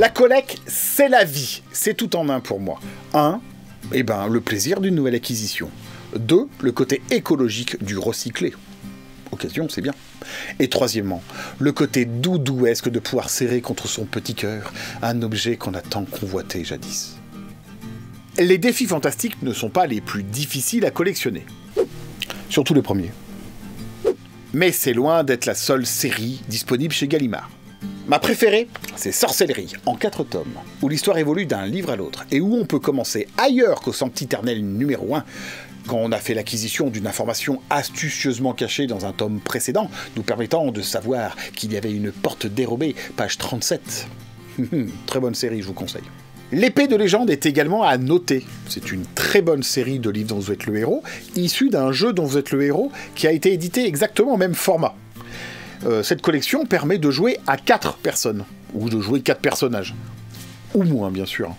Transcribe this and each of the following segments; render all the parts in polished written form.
La collecte, c'est la vie. C'est tout en un pour moi. 1. Le plaisir d'une nouvelle acquisition. 2. Le côté écologique du recyclé. Occasion, c'est bien. Et troisièmement, le côté doudouesque de pouvoir serrer contre son petit cœur un objet qu'on a tant convoité jadis. Les défis fantastiques ne sont pas les plus difficiles à collectionner. Surtout les premiers. Mais c'est loin d'être la seule série disponible chez Gallimard. Ma préférée, c'est Sorcellerie, en 4 tomes, où l'histoire évolue d'un livre à l'autre, et où on peut commencer ailleurs qu'au sempiternel numéro 1, quand on a fait l'acquisition d'une information astucieusement cachée dans un tome précédent, nous permettant de savoir qu'il y avait une porte dérobée, page 37. Très bonne série, je vous conseille. L'épée de légende est également à noter. C'est une très bonne série de livres dont vous êtes le héros, issue d'un jeu dont vous êtes le héros, qui a été édité exactement au même format. Cette collection permet de jouer à 4 personnes, ou de jouer 4 personnages. Ou moins, bien sûr.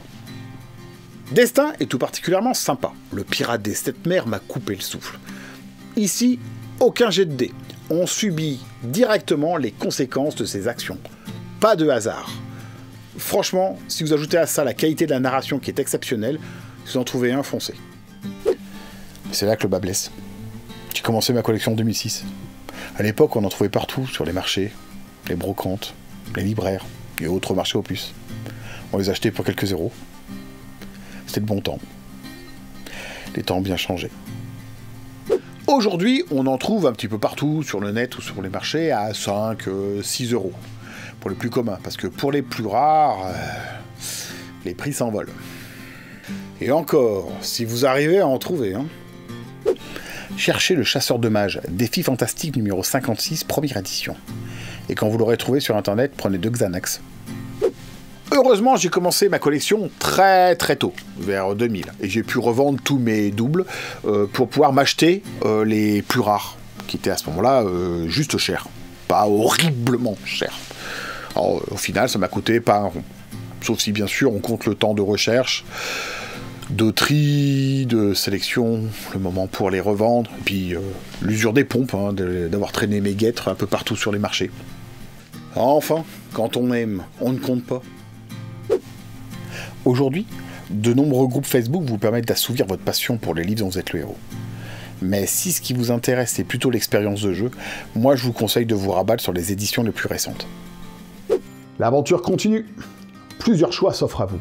Destin est tout particulièrement sympa. Le pirate des 7 mers m'a coupé le souffle. Ici, aucun jet de dés. On subit directement les conséquences de ses actions. Pas de hasard. Franchement, si vous ajoutez à ça la qualité de la narration qui est exceptionnelle, si vous en trouvez un, foncez. C'est là que le bas blesse. J'ai commencé ma collection en 2006. À l'époque, on en trouvait partout, sur les marchés, les brocantes, les libraires et autres marchés aux puces. On les achetait pour quelques euros. C'était le bon temps. Les temps ont bien changé. Aujourd'hui, on en trouve un petit peu partout, sur le net ou sur les marchés, à 5, 6 euros. Pour les plus communs, parce que pour les plus rares, les prix s'envolent. Et encore, si vous arrivez à en trouver, hein. Cherchez le chasseur de mages, défi fantastique numéro 56, première édition. Et quand vous l'aurez trouvé sur internet, prenez 2 Xanax. Heureusement, j'ai commencé ma collection très très tôt, vers 2000. Et j'ai pu revendre tous mes doubles pour pouvoir m'acheter les plus rares, qui étaient à ce moment-là juste chers. Pas horriblement chers. Alors, au final, ça m'a coûté pas un rond. Sauf si, bien sûr, on compte le temps de recherche, de tri, de sélection, le moment pour les revendre, et puis l'usure des pompes, hein, d'avoir traîné mes guêtres un peu partout sur les marchés. Enfin, quand on aime, on ne compte pas. Aujourd'hui, de nombreux groupes Facebook vous permettent d'assouvir votre passion pour les livres dont vous êtes le héros. Mais si ce qui vous intéresse c'est plutôt l'expérience de jeu, moi je vous conseille de vous rabattre sur les éditions les plus récentes. L'aventure continue. Plusieurs choix s'offrent à vous.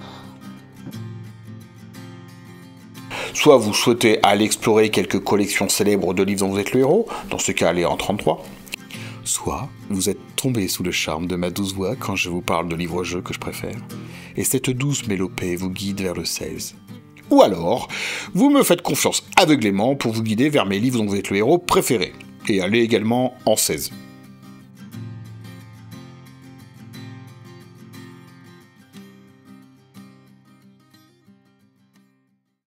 Soit vous souhaitez aller explorer quelques collections célèbres de livres dont vous êtes le héros, dans ce cas allez en 33. Soit vous êtes tombé sous le charme de ma douce voix quand je vous parle de livres-jeux que je préfère, et cette douce mélopée vous guide vers le 16. Ou alors, vous me faites confiance aveuglément pour vous guider vers mes livres dont vous êtes le héros préféré, et allez également en 16.